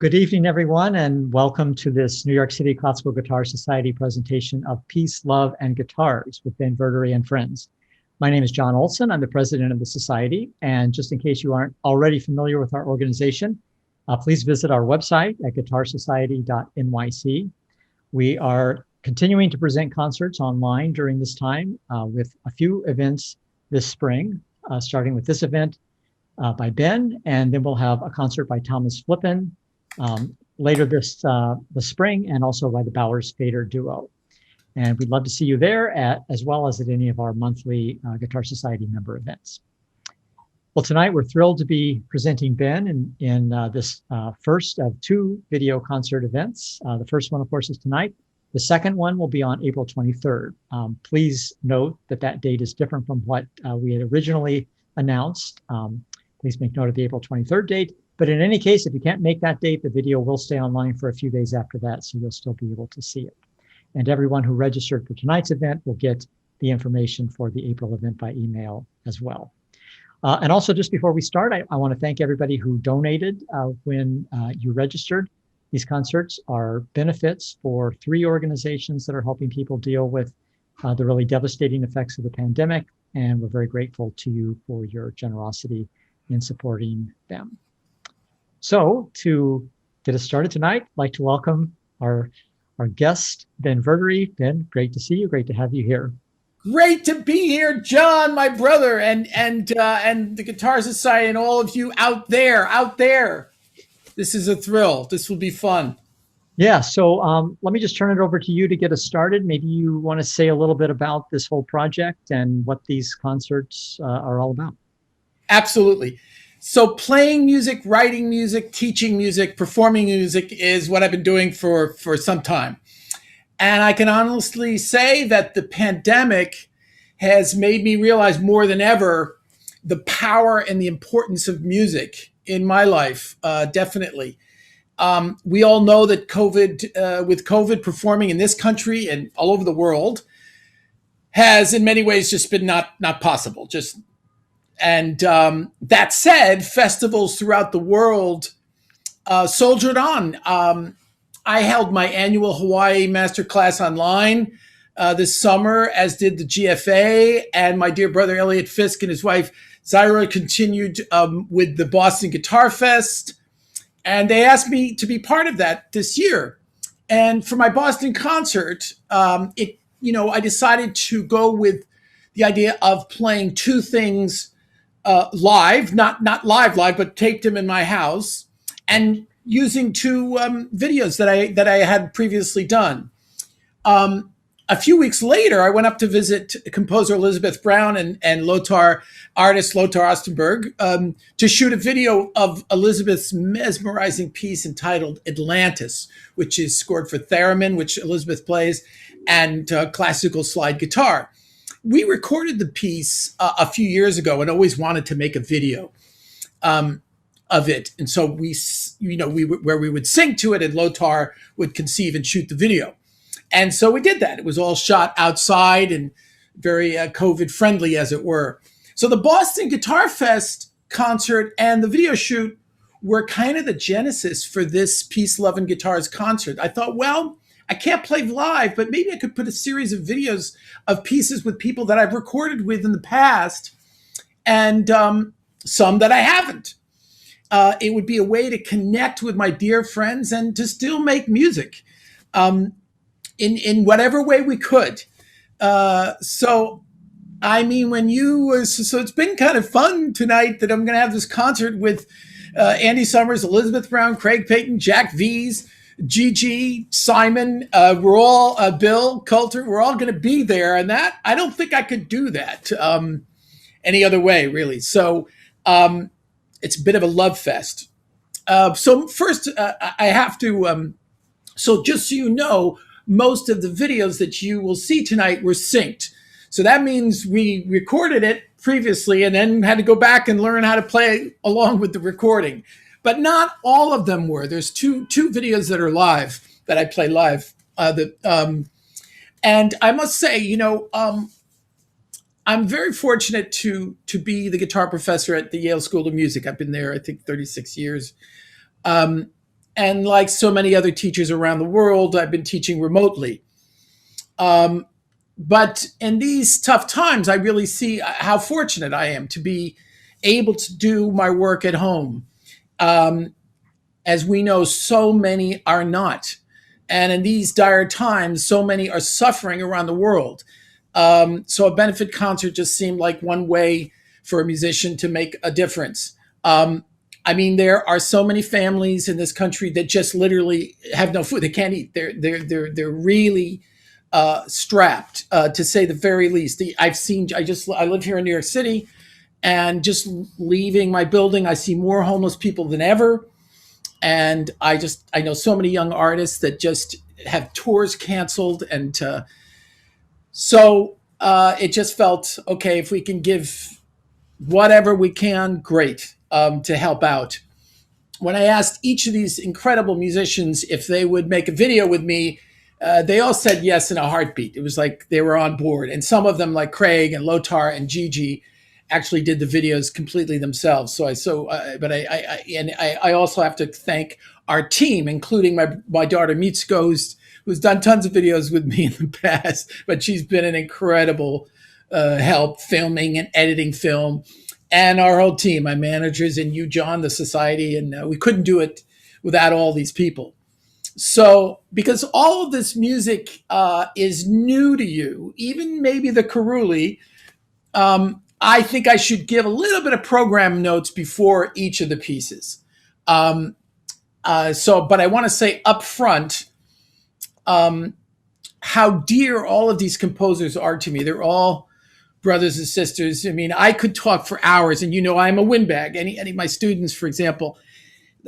Good evening, everyone, and welcome to this New York City Classical Guitar Society presentation of Peace, Love, and Guitars with Ben Verdery and Friends. My name is John Olson. I'm the president of the society. And just in case you aren't already familiar with our organization, please visit our website at guitarsociety.nyc. We are continuing to present concerts online during this time with a few events this spring, starting with this event by Ben, and then we'll have a concert by Thomas Flippen later this the spring, and also by the Bowers Fader Duo. And we'd love to see you there, as well as at any of our monthly Guitar Society member events. Well, tonight we're thrilled to be presenting Ben in this first of two video concert events. The first one, of course, is tonight. The second one will be on April 23rd. Please note that that date is different from what we had originally announced. Please make note of the April 23rd date. But in any case, if you can't make that date, the video will stay online for a few days after that, so you'll still be able to see it. And everyone who registered for tonight's event will get the information for the April event by email as well. And also, just before we start, I want to thank everybody who donated when you registered. These concerts are benefits for three organizations that are helping people deal with the really devastating effects of the pandemic, and we're very grateful to you for your generosity in supporting them. So to get us started tonight, I'd like to welcome our guest, Ben Verdery. Ben, great to see you. Great to have you here. Great to be here, John, my brother, and the Guitar Society, and all of you out there. This is a thrill. This will be fun. Yeah. So let me just turn it over to you to get us started. Maybe you want to say a little bit about this whole project and what these concerts are all about. Absolutely. So playing music, writing music, teaching music, performing music is what I've been doing for some time. And I can honestly say that the pandemic has made me realize more than ever the power and the importance of music in my life, definitely. We all know that with COVID, performing in this country and all over the world has in many ways just been not possible. And that said, festivals throughout the world soldiered on. I held my annual Hawaii Masterclass online this summer, as did the GFA, and my dear brother Elliot Fisk and his wife Zyra continued with the Boston Guitar Fest, and they asked me to be part of that this year. And for my Boston concert, I decided to go with the idea of playing two things live, not live, but taped them in my house, and using two videos that I had previously done. A few weeks later, I went up to visit composer Elizabeth Brown and artist Lothar Ostenberg to shoot a video of Elizabeth's mesmerizing piece entitled Atlantis, which is scored for Theremin, which Elizabeth plays, and classical slide guitar. We recorded the piece a few years ago and always wanted to make a video of it. And so we would sing to it and Lothar would conceive and shoot the video. And so we did that. It was all shot outside and very COVID friendly, as it were. So the Boston Guitar Fest concert and the video shoot were kind of the genesis for this Peace, Love, and Guitars concert. I thought, well, I can't play live, but maybe I could put a series of videos of pieces with people that I've recorded with in the past, and some that I haven't. It would be a way to connect with my dear friends and to still make music in whatever way we could. So it's been kind of fun tonight that I'm going to have this concert with Andy Summers, Elizabeth Brown, Craig Peyton, Jack Vees, JIJI, Simon, we're all Bill, Coulter, we're all going to be there, and that I don't think I could do that any other way, really. So it's a bit of a love fest. So first, I have to. So just so you know, most of the videos that you will see tonight were synced. So that means we recorded it previously and then had to go back and learn how to play along with the recording. But not all of them were. There's two videos that are live, that I play live. And I must say, I'm very fortunate to be the guitar professor at the Yale School of Music. I've been there, I think, 36 years. And like so many other teachers around the world, I've been teaching remotely. But in these tough times, I really see how fortunate I am to be able to do my work at home. As we know, so many are not. And in these dire times, so many are suffering around the world. So a benefit concert just seemed like one way for a musician to make a difference. I mean, there are so many families in this country that just literally have no food. They can't eat. They're really strapped, to say the very least. I live here in New York City, and just leaving my building, I see more homeless people than ever. And I know so many young artists that just have tours canceled. And so it just felt, okay, if we can give whatever we can, great, to help out. When I asked each of these incredible musicians if they would make a video with me, they all said yes in a heartbeat. It was like they were on board. And some of them, like Craig and Lothar and JIJI, actually did the videos completely themselves. But I also have to thank our team, including my daughter Mitsuko, who's done tons of videos with me in the past, but she's been an incredible help filming and editing film, and our whole team, my managers, and you, John, the society, and we couldn't do it without all these people. So, because all of this music is new to you, even maybe the Karuli, I think I should give a little bit of program notes before each of the pieces. But I want to say up front how dear all of these composers are to me. They're all brothers and sisters. I mean, I could talk for hours, and I'm a windbag. Any of my students, for example,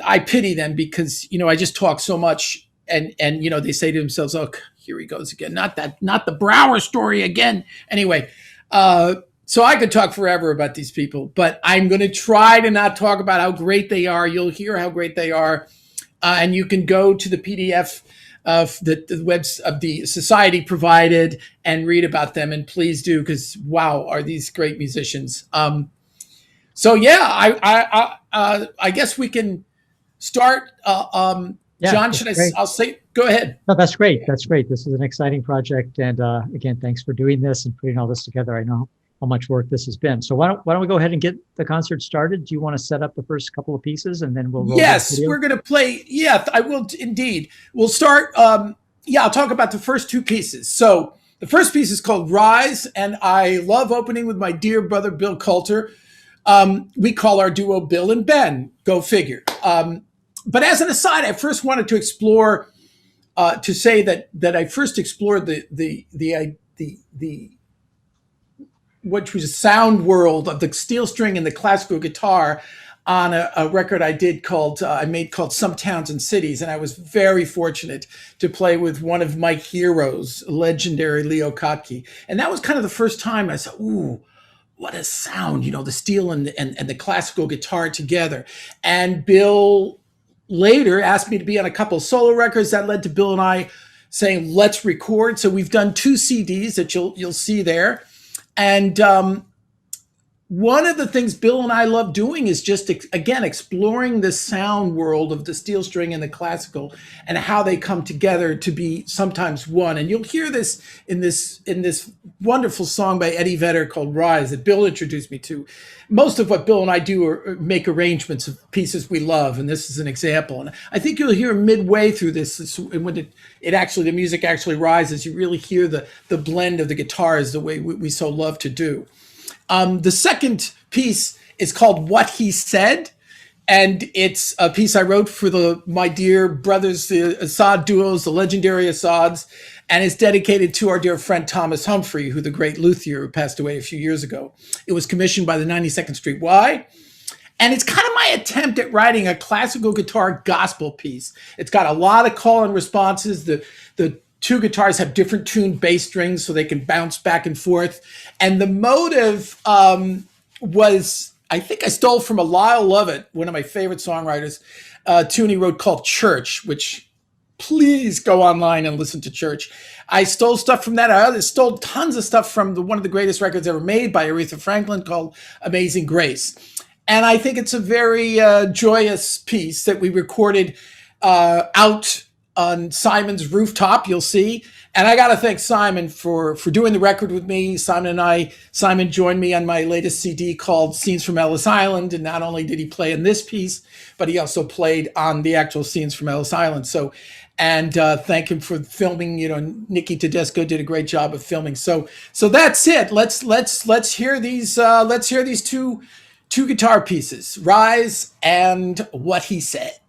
I pity them because, I just talk so much, and they say to themselves, oh, here he goes again. Not the Brower story again. Anyway, so I could talk forever about these people, but I'm going to try to not talk about how great they are. You'll hear how great they are. And you can go to the PDF of the webs of the society provided and read about them. And please do, because wow, are these great musicians. So yeah, I guess we can start. Yeah, John, I'll say, go ahead. No, that's great. That's great. This is an exciting project. And again, thanks for doing this and putting all this together. I know how much work this has been. So why don't we go ahead and get the concert started? Do you want to set up the first couple of pieces and then we'll roll? Yes, we're going to play. Yeah, I will indeed. We'll start. I'll talk about the first two pieces. So the first piece is called Rise, and I love opening with my dear brother, Bill Coulter. We call our duo Bill and Ben, go figure. But as an aside, I first wanted to explore, to say that I first explored the which was a sound world of the steel string and the classical guitar on a record I made called Some Towns and Cities. And I was very fortunate to play with one of my heroes, legendary Leo Kottke. And that was kind of the first time I said, ooh, what a sound, the steel and the classical guitar together. And Bill later asked me to be on a couple of solo records. That led to Bill and I saying, let's record. So we've done 2 CDs that you'll see there. And one of the things Bill and I love doing is just, again, exploring the sound world of the steel string and the classical and how they come together to be sometimes one. And you'll hear this in this wonderful song by Eddie Vedder called Rise that Bill introduced me to. Most of what Bill and I do are make arrangements of pieces we love, and this is an example. And I think you'll hear midway through this, when the music actually rises, you really hear the blend of the guitars the way we so love to do. The second piece is called What He Said, and it's a piece I wrote for my dear brothers, the Assad duos, the legendary Assads, and it's dedicated to our dear friend Thomas Humphrey, who the great luthier who passed away a few years ago. It was commissioned by the 92nd Street Y, and it's kind of my attempt at writing a classical guitar gospel piece. It's got a lot of call and responses. The 2 guitars have different tuned bass strings so they can bounce back and forth. And the motive was, I think I stole from a Lyle Lovett, one of my favorite songwriters, a tune he wrote called Church, which please go online and listen to Church. I stole stuff from that. I stole tons of stuff from one of the greatest records ever made by Aretha Franklin called Amazing Grace. And I think it's a very joyous piece that we recorded out on Simon's rooftop, you'll see. And I got to thank Simon for doing the record with me. Simon joined me on my latest CD called Scenes from Ellis Island. And not only did he play in this piece, but he also played on the actual Scenes from Ellis Island. So, and thank him for filming. You know, Nikki Tedesco did a great job of filming. So that's it. Let's hear these. Let's hear these two guitar pieces, Rise and What He Said.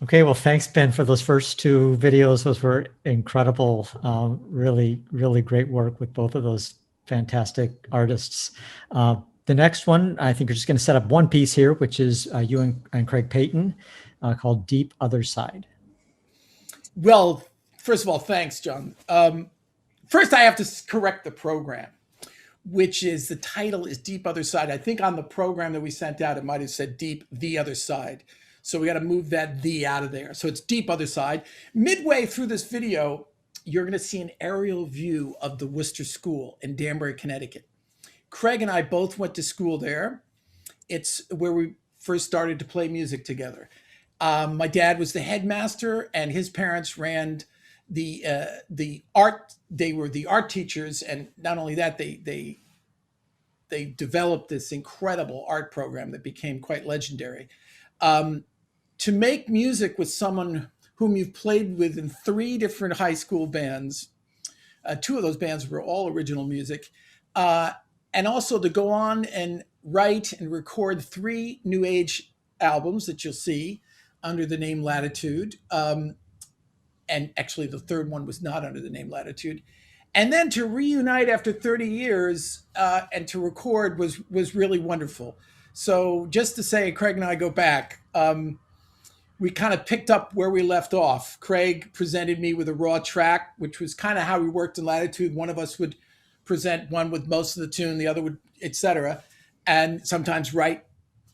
Okay, well, thanks, Ben, for those first two videos. Those were incredible. Really, really great work with both of those fantastic artists. The next one, I think we're just going to set up one piece here, which is you and Craig Peyton, called Deep Other Side. Well, first of all, thanks, John. First, I have to correct the program, which is the title is Deep Other Side. I think on the program that we sent out, it might have said Deep the Other Side. So we got to move that "the" out of there. So it's Deep Other Side. Midway through this video, you're going to see an aerial view of the Worcester School in Danbury, Connecticut. Craig and I both went to school there. It's where we first started to play music together. My dad was the headmaster, and his parents ran the art. They were the art teachers, and not only that, they developed this incredible art program that became quite legendary. To make music with someone whom you've played with in 3 different high school bands, 2 of those bands were all original music, and also to go on and write and record 3 new age albums that you'll see under the name Latitude. And actually the 3rd one was not under the name Latitude. And then to reunite after 30 years and to record was really wonderful. So just to say, Craig and I go back, we kind of picked up where we left off. Craig presented me with a raw track, which was kind of how we worked in Latitude. One of us would present one with most of the tune, the other would, etc. And sometimes write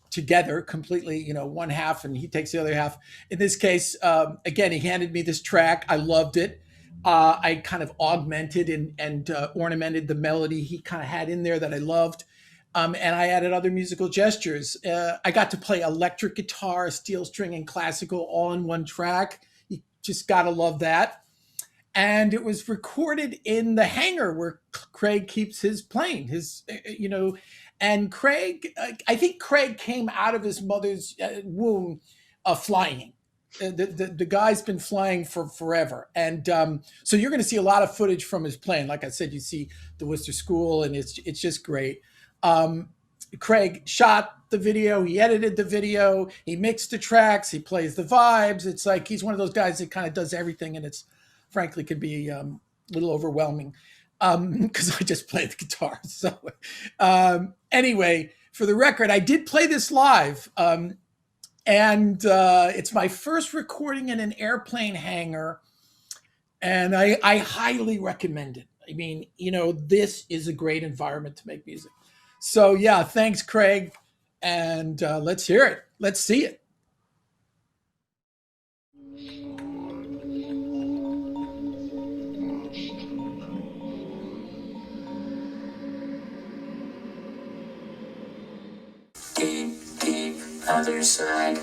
together completely, one half and he takes the other half. In this case, again, he handed me this track. I loved it. I kind of augmented and ornamented the melody he kind of had in there that I loved. And I added other musical gestures. I got to play electric guitar, steel string, and classical all in one track. You just got to love that. And it was recorded in the hangar where Craig keeps his plane, and Craig, I think Craig came out of his mother's womb flying. The guy's been flying for forever. And so you're going to see a lot of footage from his plane. Like I said, you see the Worcester School, and it's just great. Craig shot the video, he edited the video, he mixed the tracks, he plays the vibes. It's like he's one of those guys that kind of does everything, and it's frankly can be a little overwhelming because I just play the guitar. So anyway, for the record, I did play this live, and it's my first recording in an airplane hangar, and I highly recommend it. I mean, this is a great environment to make music. So yeah, thanks, Craig. And let's hear it. Let's see it. Deep, deep other side.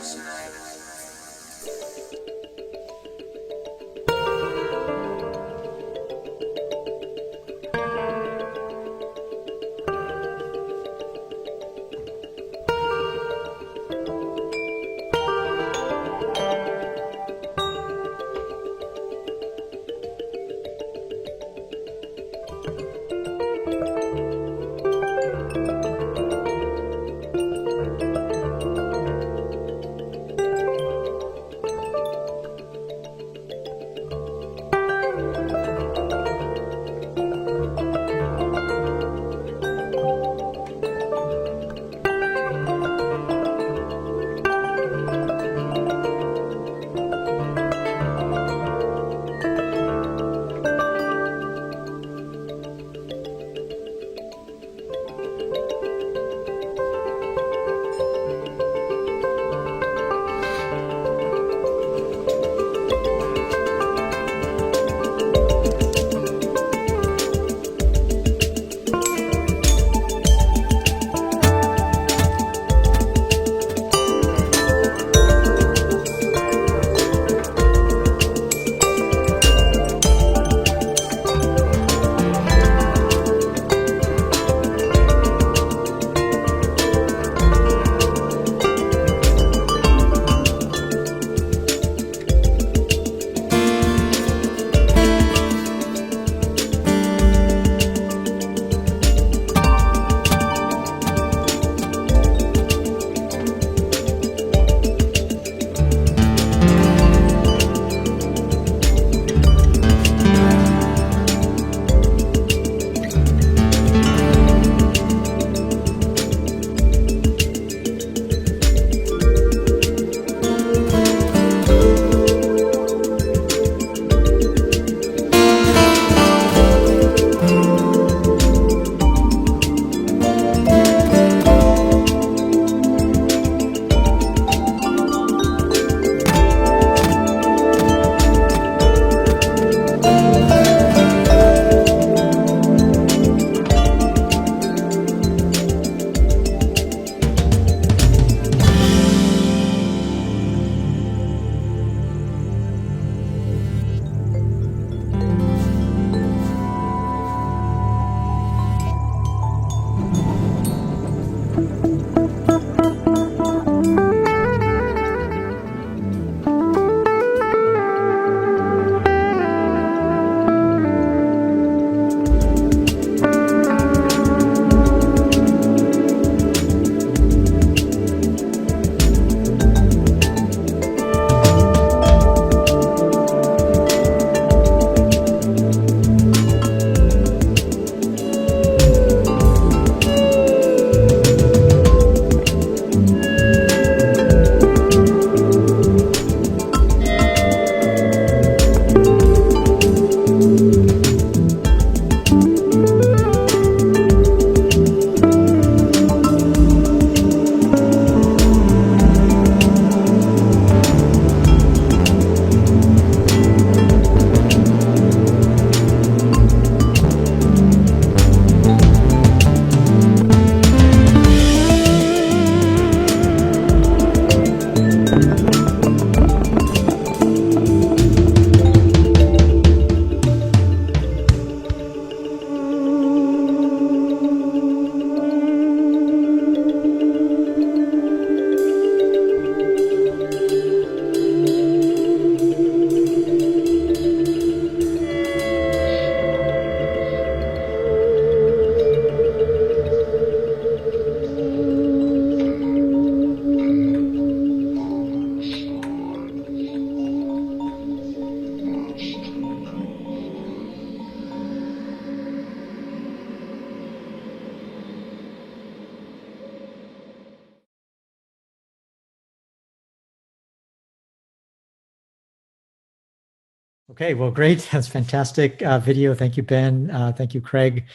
Okay, well, great. That's fantastic video. Thank you, Ben. Thank you, Craig.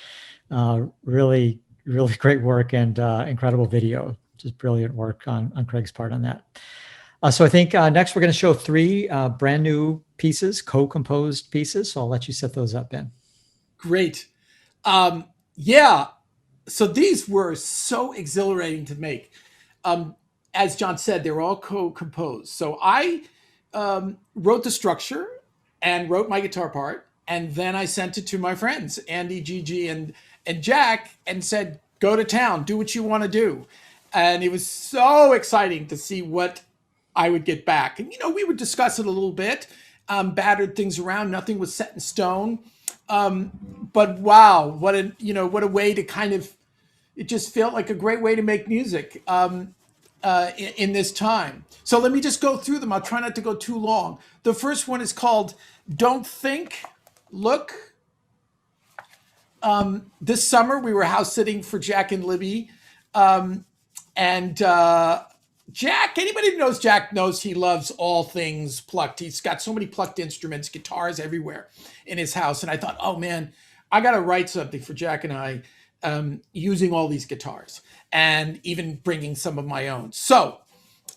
Really, really great work and incredible video. Just brilliant work on Craig's part on that. So I think next we're going to show three brand new pieces, co-composed pieces. So I'll let you set those up, Ben. Great. Yeah. So these were so exhilarating to make. As John said, they're all co-composed. So I wrote the structure and wrote my guitar part, and then I sent it to my friends, Andy, JIJI, and Jack, and said, go to town, do what you want to do. And it was so exciting to see what I would get back. And, you know, we would discuss it a little bit, battered things around, nothing was set in stone. But wow, what a way to kind of, it just felt like a great way to make music in this time. So let me just go through them. I'll try not to go too long. The first one is called Don't Think, Look. This summer we were house sitting for Jack and Libby. And Jack, anybody who knows Jack knows he loves all things plucked. He's got so many plucked instruments, guitars everywhere in his house. And I thought, oh man, I got to write something for Jack and I using all these guitars and even bringing some of my own. So,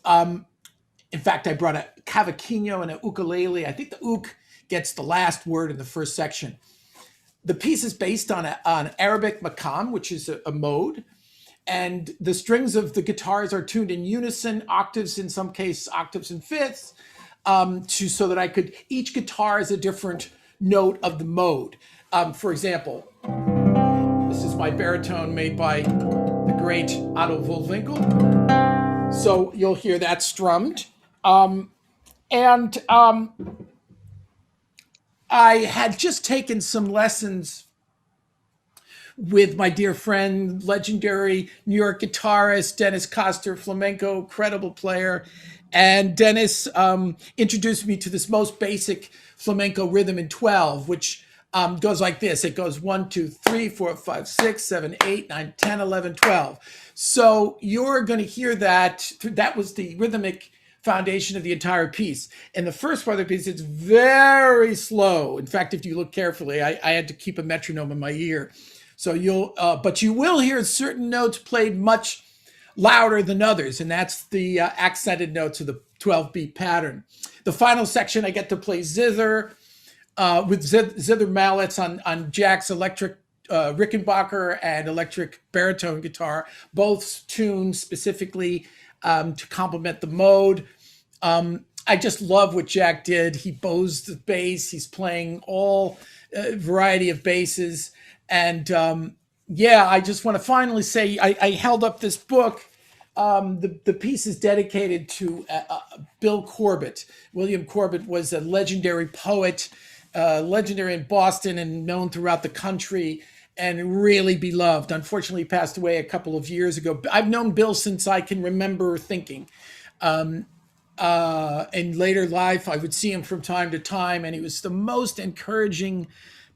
in fact, I brought a cavaquinho and a ukulele. I think the uk gets the last word in the first section. The piece is based on an Arabic maqam, which is a mode. And the strings of the guitars are tuned in unison, octaves in some case, octaves and fifths, so that I could, each guitar is a different note of the mode. For example, this is my baritone made by the great Otto Vollwinkel. So you'll hear that strummed. I had just taken some lessons with my dear friend, legendary New York guitarist, Dennis Koster, flamenco, credible player. And Dennis introduced me to this most basic flamenco rhythm in 12, which goes like this. It goes 1, 2, 3, 4, 5, 6, 7, 8, 9, 10, 11, 12. So you're going to hear that. That was the rhythmic foundation of the entire piece. And the first part of the piece, it's very slow. In fact, if you look carefully, I had to keep a metronome in my ear. So but you will hear certain notes played much louder than others, and that's the accented notes of the 12-beat pattern. The final section, I get to play zither with zither mallets on Jack's electric Rickenbacker and electric baritone guitar, both tuned specifically to complement the mode. I just love what Jack did. He bows the bass. He's playing all variety of basses. And yeah, I just want to finally say I held up this book. The piece is dedicated to Bill Corbett. William Corbett was a legendary poet, legendary in Boston and known throughout the country, and really beloved. Unfortunately, he passed away a couple of years ago. I've known Bill since I can remember thinking. In later life, I would see him from time to time, and he was the most encouraging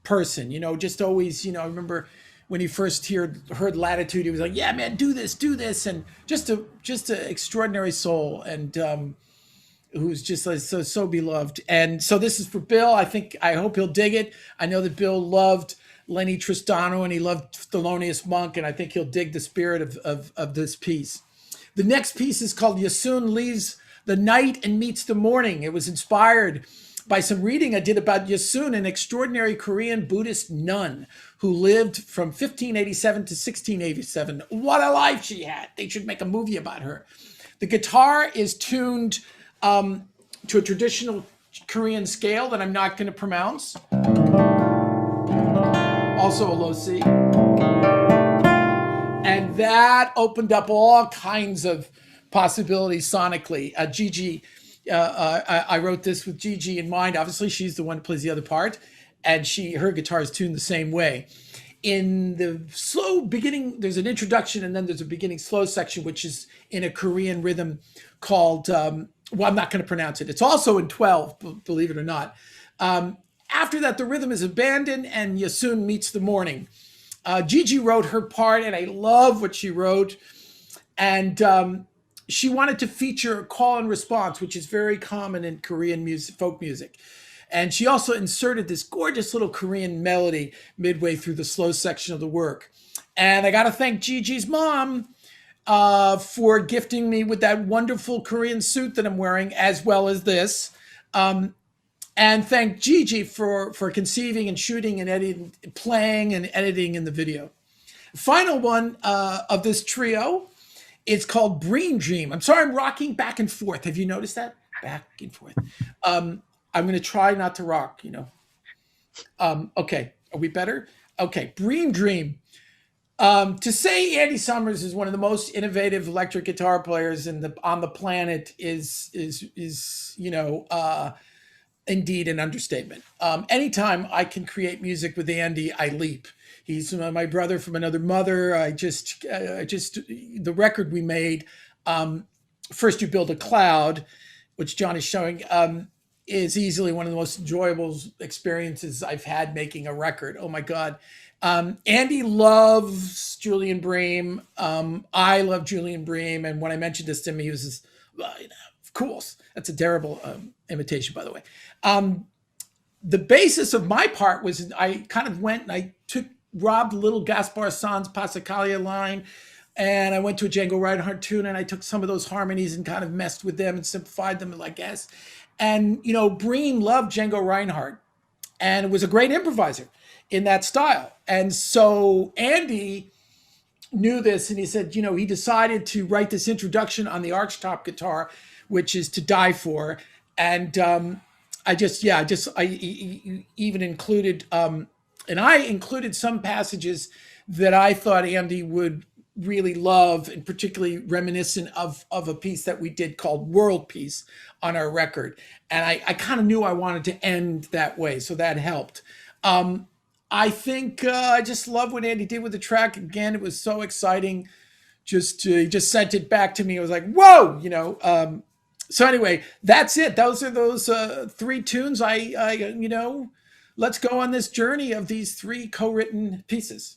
person. Just always. I remember when he first heard Latitude, he was like, "Yeah, man, do this," and just a extraordinary soul, and who's just like so beloved. And so this is for Bill. I hope he'll dig it. I know that Bill loved Lenny Tristano and he loved Thelonious Monk, and I think he'll dig the spirit of this piece. The next piece is called Yasoon Leaves the Night and Meets the Morning. It was inspired by some reading I did about Yesun, an extraordinary Korean Buddhist nun who lived from 1587 to 1687. What a life she had. They should make a movie about her. The guitar is tuned to a traditional Korean scale that I'm not going to pronounce. Also a low C. And that opened up all kinds of possibilities sonically. JIJI, I wrote this with JIJI in mind. Obviously, she's the one who plays the other part, and her guitar is tuned the same way. In the slow beginning, there's an introduction, and then there's a beginning slow section, which is in a Korean rhythm called, I'm not going to pronounce it. It's also in 12, believe it or not. After that, the rhythm is abandoned, and Yasoon meets the morning. JIJI wrote her part, and I love what she wrote. And she wanted to feature call and response, which is very common in Korean music, folk music. And she also inserted this gorgeous little Korean melody midway through the slow section of the work. And I got to thank JIJI's mom for gifting me with that wonderful Korean suit that I'm wearing, as well as this. And thank JIJI for conceiving and shooting and editing, playing and editing in the video. Final one of this trio, it's called Brain Dream. I'm sorry, I'm rocking back and forth. Have you noticed that? Back and forth. I'm going to try not to rock, Okay, are we better? Okay, Brain Dream. To say Andy Summers is one of the most innovative electric guitar players on the planet is indeed an understatement. Anytime I can create music with Andy, I leap. He's my brother from another mother. The record we made, First You Build a Cloud, which John is showing, is easily one of the most enjoyable experiences I've had making a record. Oh my God. Andy loves Julian Bream. I love Julian Bream. And when I mentioned this to him, he was just, of course. That's a terrible imitation, by the way. The basis of my part was I kind of went and I robbed Little Gaspar Sanz Passacaglia line, and I went to a Django Reinhardt tune, and I took some of those harmonies and kind of messed with them and simplified them, I guess. And, Bream loved Django Reinhardt and was a great improviser in that style. And so Andy knew this, and he said, he decided to write this introduction on the archtop guitar, which is To Die For. And I even included, and I included some passages that I thought Andy would really love, and particularly reminiscent of a piece that we did called World Peace on our record. And I kind of knew I wanted to end that way, so that helped. I think I just love what Andy did with the track. Again, it was so exciting. He just sent it back to me. I was like, whoa, So anyway, that's it. Those are those three tunes. Let's go on this journey of these three co-written pieces.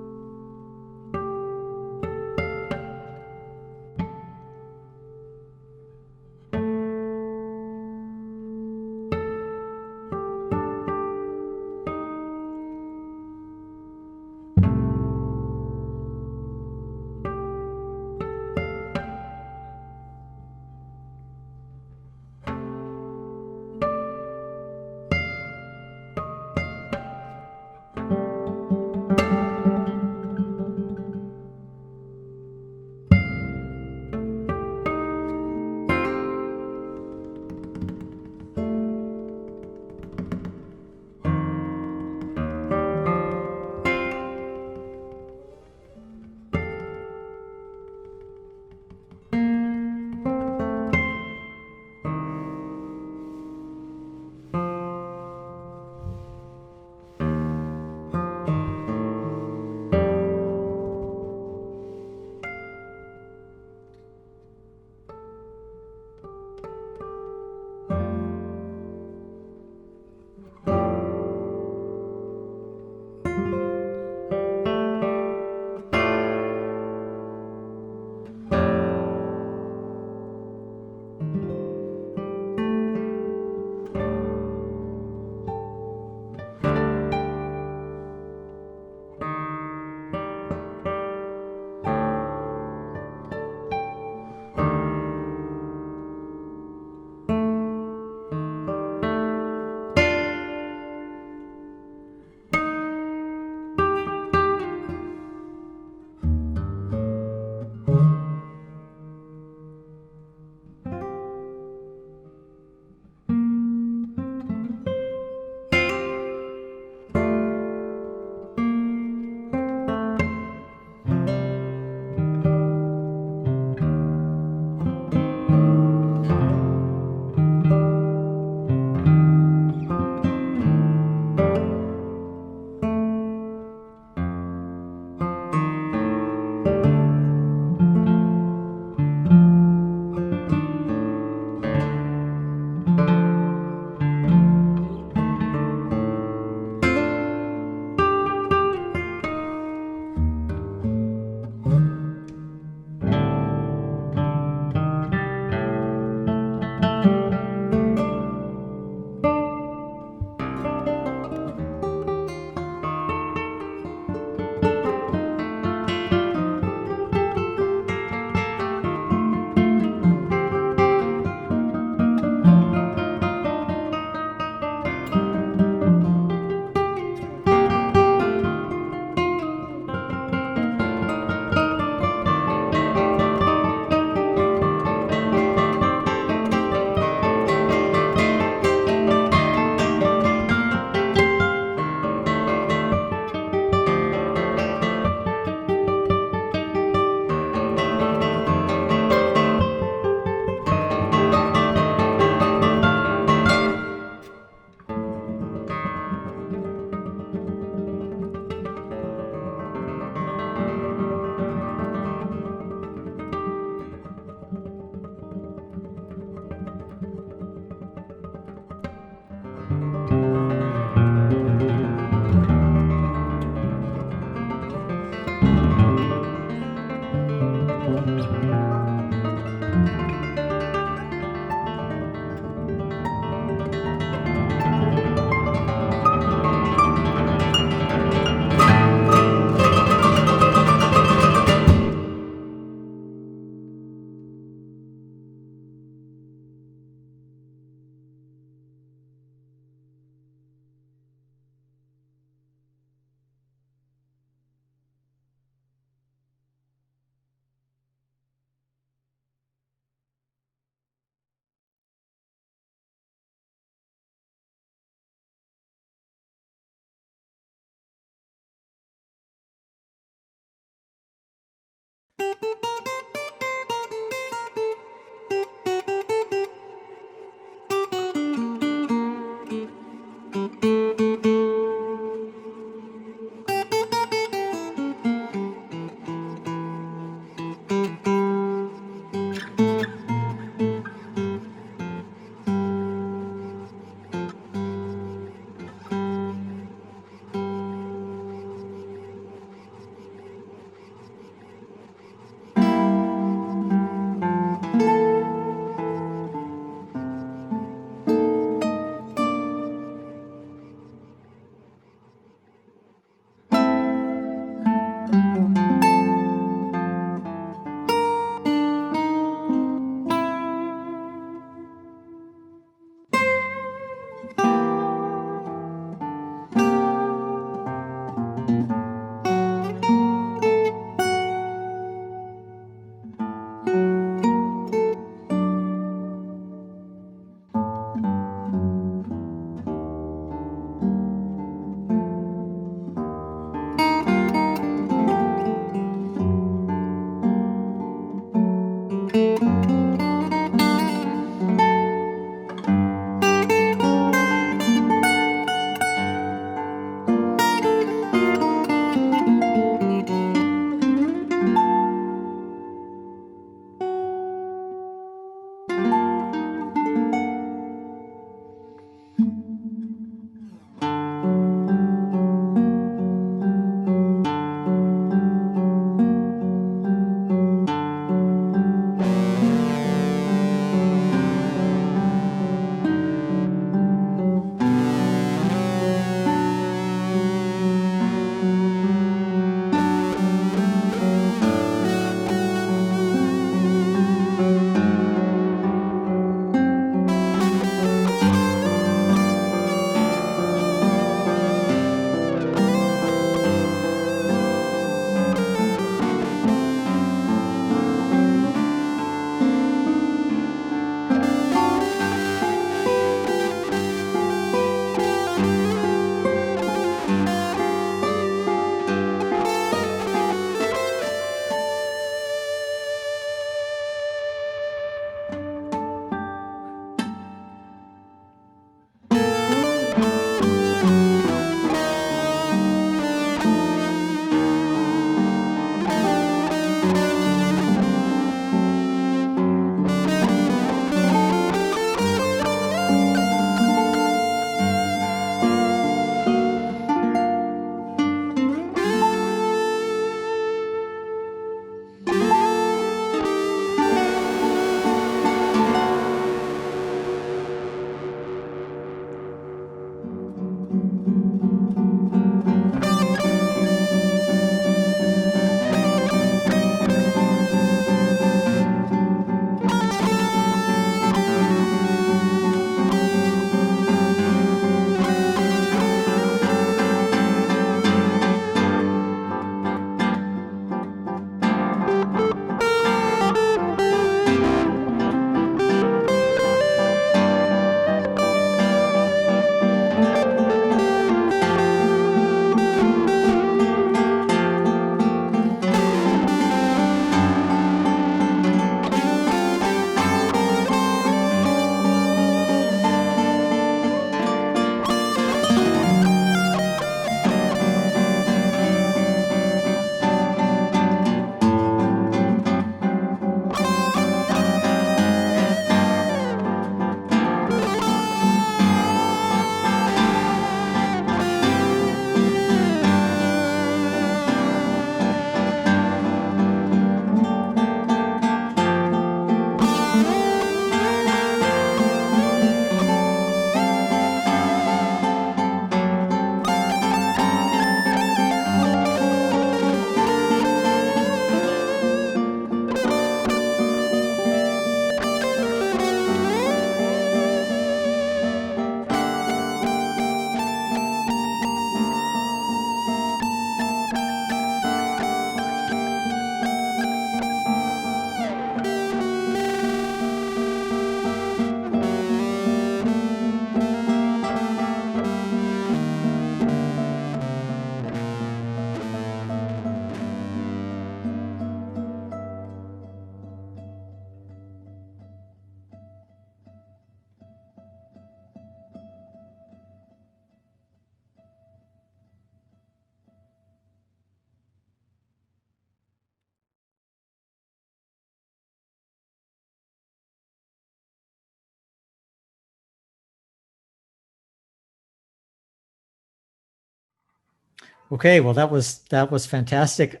Okay, well, that was fantastic.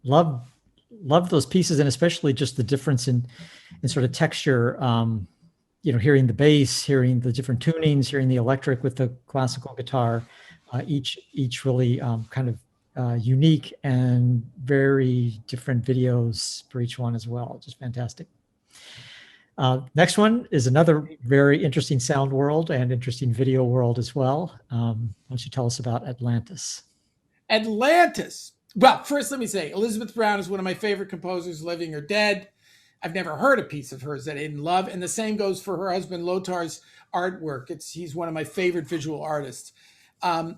Love love those pieces, and especially just the difference in sort of texture. Hearing the bass, hearing the different tunings, hearing the electric with the classical guitar, each really kind of unique and very different videos for each one as well. Just fantastic. Next one is another very interesting sound world and interesting video world as well. Why don't you tell us about Atlantis? Atlantis. Well, first let me say, Elizabeth Brown is one of my favorite composers, living or dead. I've never heard a piece of hers that I didn't love, and the same goes for her husband Lotar's artwork. He's one of my favorite visual artists.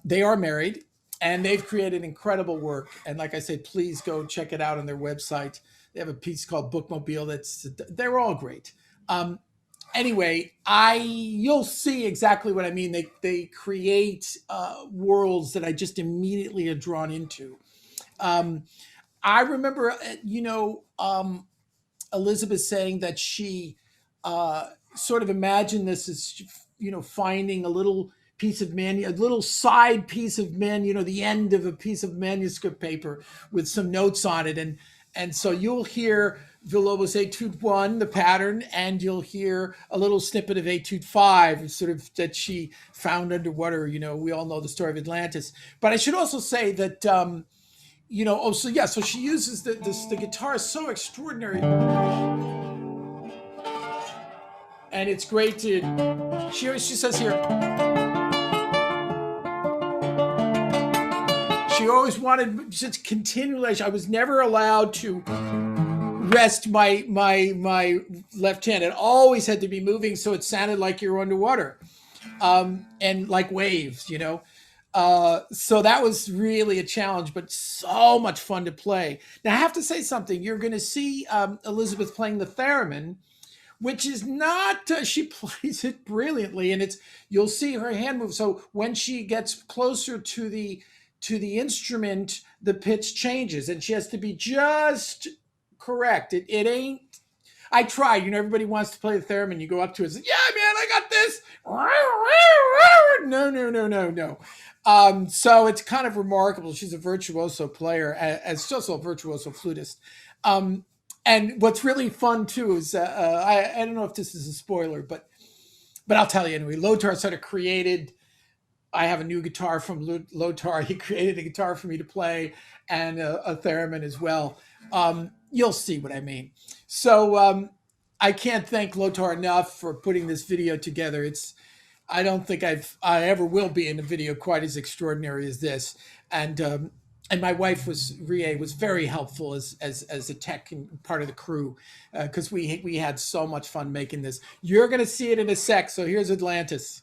They are married, and they've created incredible work. And like I said, please go check it out on their website. They have a piece called Bookmobile. They're all great. Anyway, you'll see exactly what I mean. They create worlds that I just immediately are drawn into. I remember, Elizabeth saying that she sort of imagined this as, finding a little piece of a little side piece of the end of a piece of manuscript paper with some notes on it. And so you'll hear Villalobos Etude 1, the pattern, and you'll hear a little snippet of Etude 5, sort of that she found underwater. We all know the story of Atlantis. But I should also say that, so she uses the guitar is so extraordinary. And it's great she says here, she always wanted just continually. I was never allowed to rest my left hand. It always had to be moving, so it sounded like you're underwater, and like waves, So that was really a challenge, but so much fun to play. Now I have to say something. You're going to see Elizabeth playing the theremin, which is not, she plays it brilliantly, and you'll see her hand move. So when she gets closer to the instrument, the pitch changes, and she has to be just correct. It ain't, I tried, everybody wants to play the theremin. You go up to it and say, yeah, man, I got this. No. So it's kind of remarkable. She's a virtuoso player, as also a virtuoso flutist. And what's really fun too is I don't know if this is a spoiler, but I'll tell you anyway. Lothar sort of created. I have a new guitar from Lothar. He created a guitar for me to play, and a theremin as well. You'll see what I mean. So I can't thank Lothar enough for putting this video together. I don't think I ever will be in a video quite as extraordinary as this. And my wife Rie was very helpful as a tech and part of the crew, because we had so much fun making this. You're going to see it in a sec. So here's Atlantis.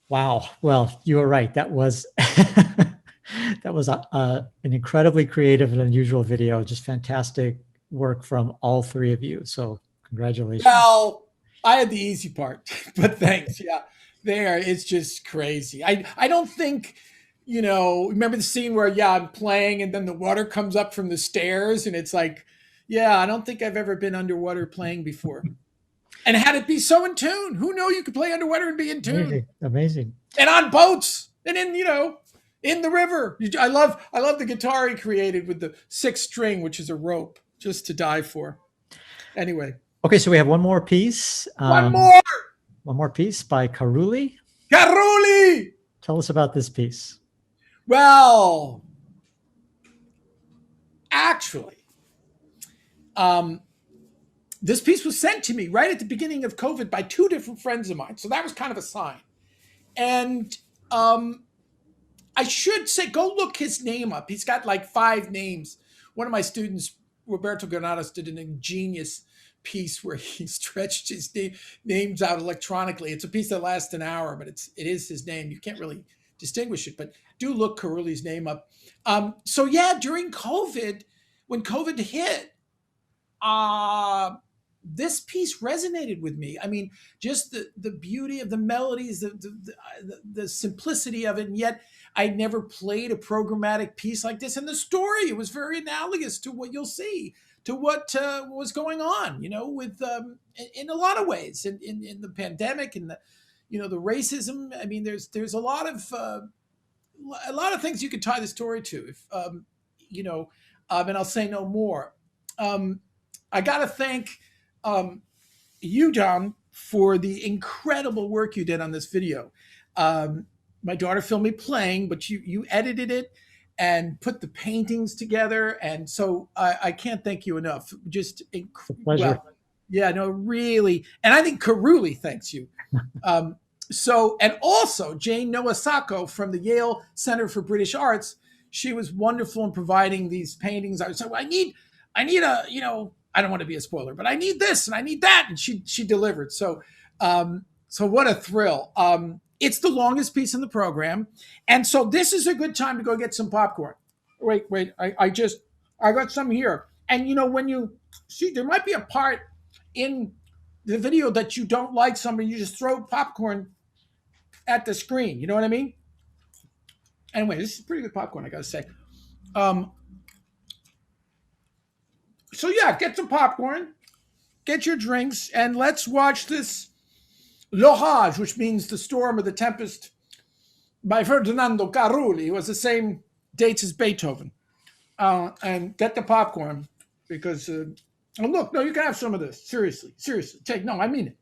Wow. Well, you were right. That was that was an incredibly creative and unusual video. Just fantastic work from all three of you. So congratulations. Well, I had the easy part, but thanks. Yeah, there. It's just crazy. I don't think, remember the scene where, yeah, I'm playing and then the water comes up from the stairs and it's like, yeah, I don't think I've ever been underwater playing before. And had it be so in tune. Who knew you could play underwater and be in tune? Amazing. Amazing. And on boats and in the river. I love the guitar he created with the 6th string, which is a rope, just to die for. Anyway. Okay, so we have one more piece. One more. One more piece by Karuli. Karuli! Tell us about this piece. Well, actually, this piece was sent to me right at the beginning of COVID by 2 different friends of mine. So that was kind of a sign. And I should say, go look his name up. He's got like 5 names. One of my students, Roberto Granados, did an ingenious piece where he stretched his names out electronically. It's a piece that lasts an hour, but it is his name. You can't really distinguish it, but do look Karuli's name up. So yeah, during COVID, when COVID hit, this piece resonated with me. I mean, just the beauty of the melodies, the simplicity of it, and yet I never played a programmatic piece like this. And the story, it was very analogous to what you'll see, to what was going on, with in a lot of ways, in the pandemic and the racism. I mean, there's a lot of things you could tie the story to, if and I'll say no more. I got to thank you, John, for the incredible work you did on this video. My daughter filmed me playing, but you edited it and put the paintings together. And so I can't thank you enough. Just pleasure. Well, yeah, no, really. And I think Karuli thanks you. And also Jane Noasako from the Yale Center for British Arts. She was wonderful in providing these paintings. I said, well, I need a, I don't want to be a spoiler, but I need this and I need that. And she delivered. So what a thrill. It's the longest piece in the program. And so this is a good time to go get some popcorn. Wait, I got some here. And when you see, there might be a part in the video that you don't like somebody, you just throw popcorn at the screen. You know what I mean? Anyway, this is pretty good popcorn, I gotta say. So yeah, get some popcorn, get your drinks, and let's watch this L'Orage, which means the storm or the tempest, by Ferdinando Karuli, who has the same dates as Beethoven. And get the popcorn because, look, no, you can have some of this. Seriously. No, I mean it.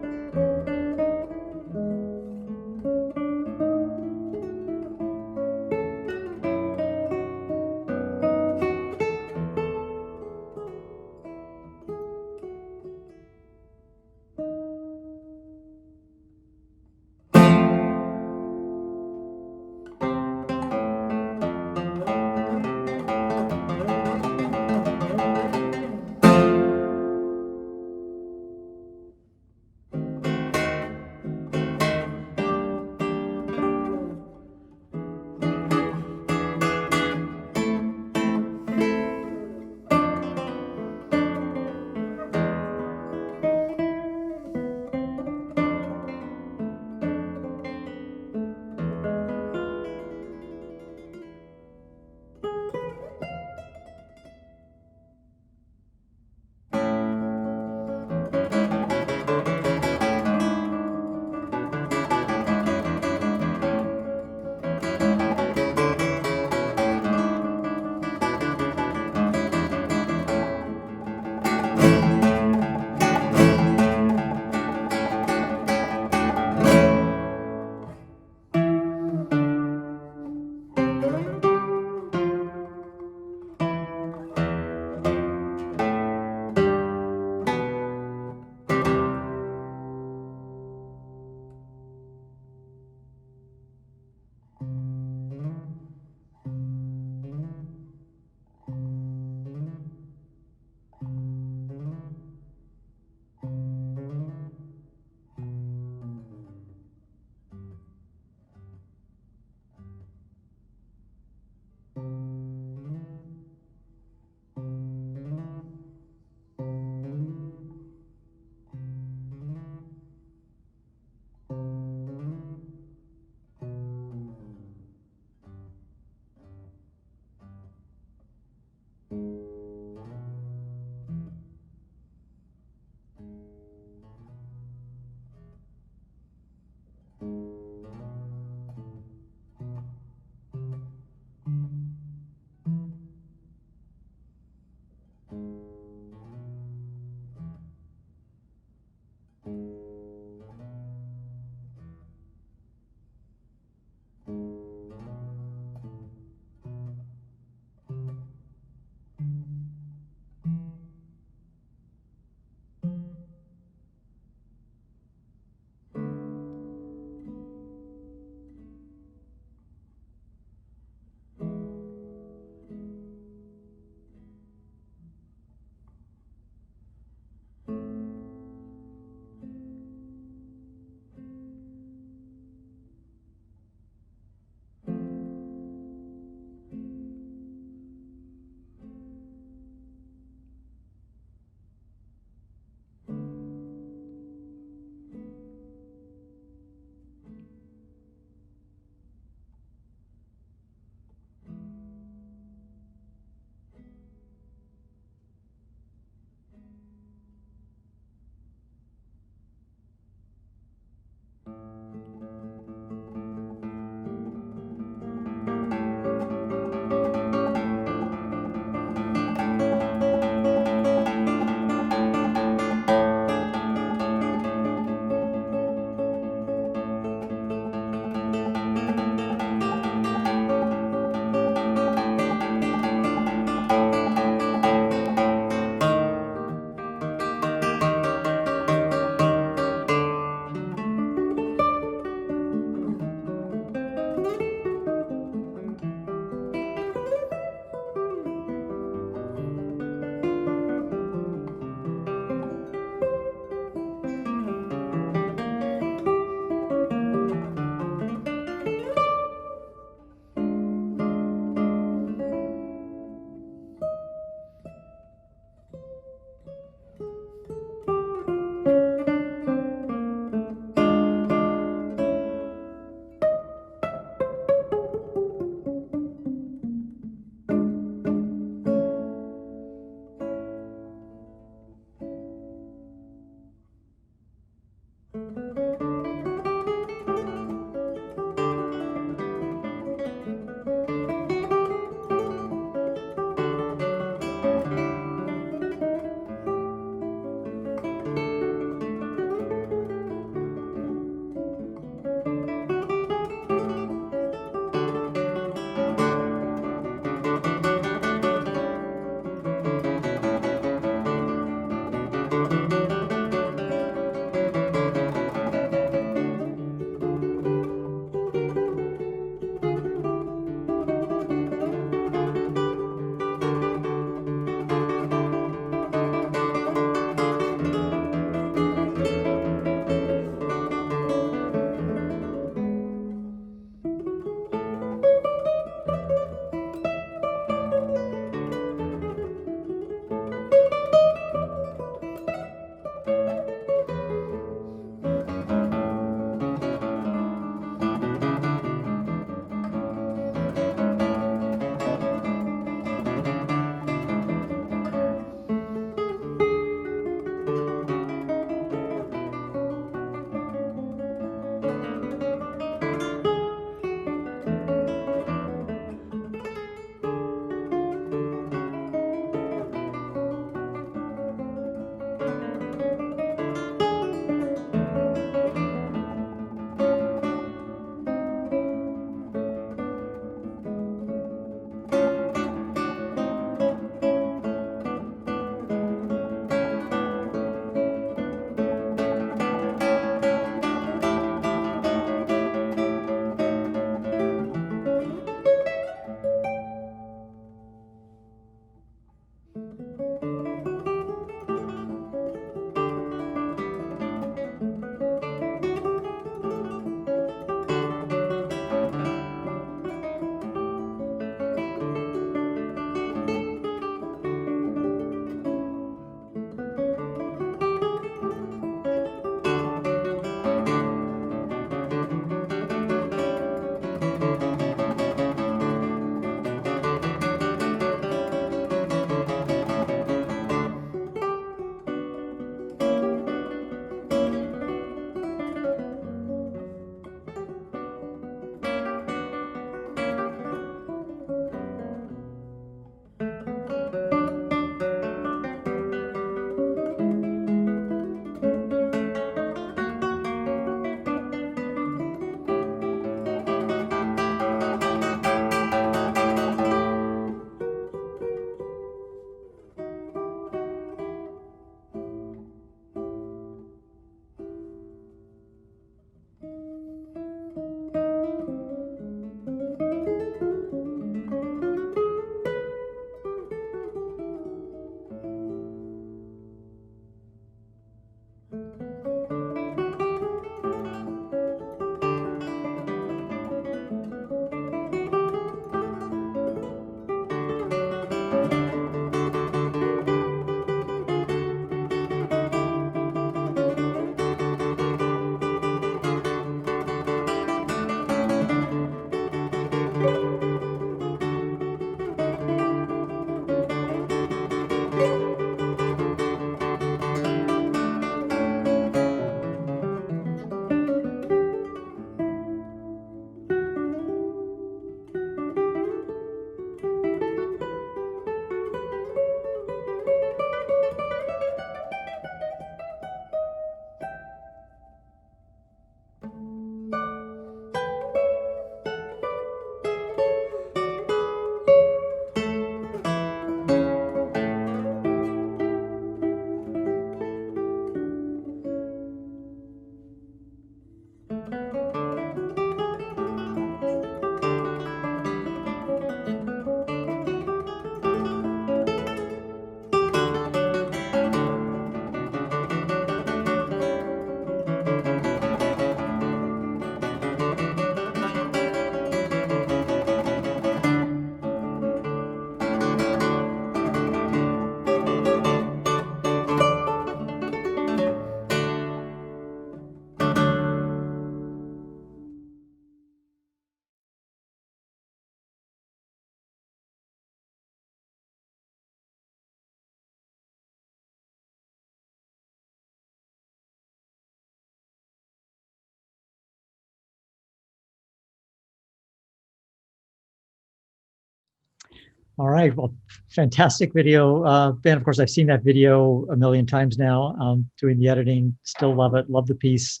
All right. Well, fantastic video. Ben, of course, I've seen that video a million times now, doing the editing. Still love it. Love the piece.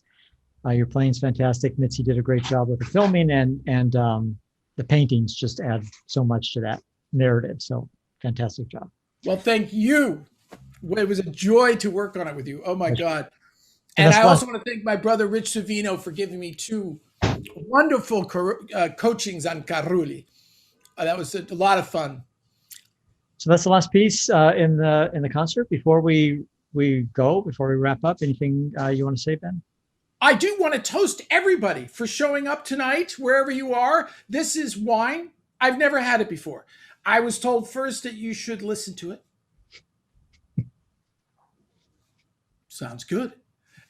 Your playing's fantastic. Mitzi did a great job with the filming, and the paintings just add so much to that narrative. So fantastic job. Well, thank you. It was a joy to work on it with you. Oh my God. And And I that's also want to thank my brother, Rich Savino, for giving me 2 wonderful coachings on Caruli. That was a lot of fun. So that's the last piece in the concert. Before we wrap up, anything you want to say, Ben? I do want to toast everybody for showing up tonight, wherever you are. This is wine. I've never had it before. I was told first that you should listen to it. Sounds good.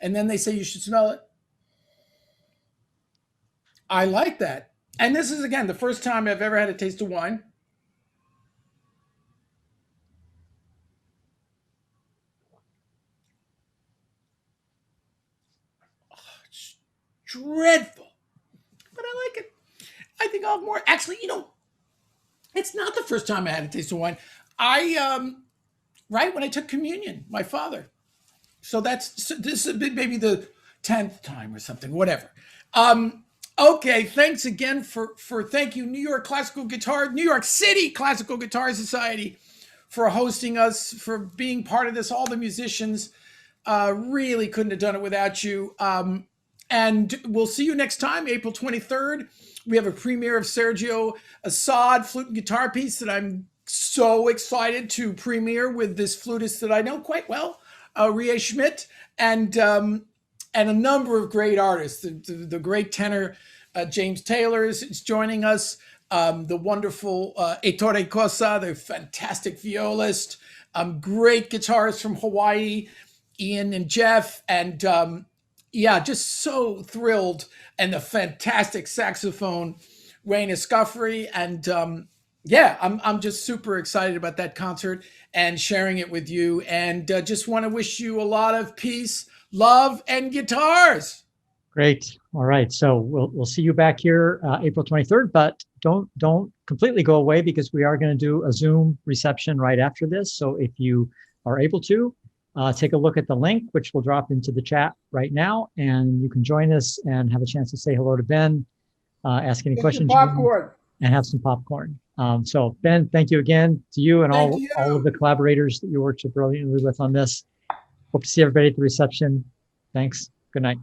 And then they say you should smell it. I like that. And this is, again, the first time I've ever had a taste of wine. Oh, it's dreadful. But I like it. I think I'll have more. Actually, it's not the first time I had a taste of wine. Right when I took communion, my father. So this is maybe the 10th time or something, whatever. Okay, thanks again thank you, New York City Classical Guitar Society, for hosting us, for being part of this. All the musicians really couldn't have done it without you. And we'll see you next time, April 23rd. We have a premiere of Sergio Assad flute and guitar piece that I'm so excited to premiere with this flutist that I know quite well, Rie Schmidt, and a number of great artists. The great tenor James Taylor is joining us. The wonderful Ettore Cosa, the fantastic violist. Great guitarists from Hawaii, Ian and Jeff, and just so thrilled. And the fantastic saxophone, Wayne Escoffrey, and I'm just super excited about that concert and sharing it with you. And just want to wish you a lot of peace, love, and guitars. Great. All right. So we'll see you back here April 23rd, but don't completely go away, because we are going to do a Zoom reception right after this. So if you are able to, take a look at the link, which will drop into the chat right now, and you can join us and have a chance to say hello to Ben, ask any questions, Popcorn. and have some popcorn. So Ben, thank you again to you and all of the collaborators that you worked so brilliantly with on this. Hope to see everybody at the reception. Thanks. Good night.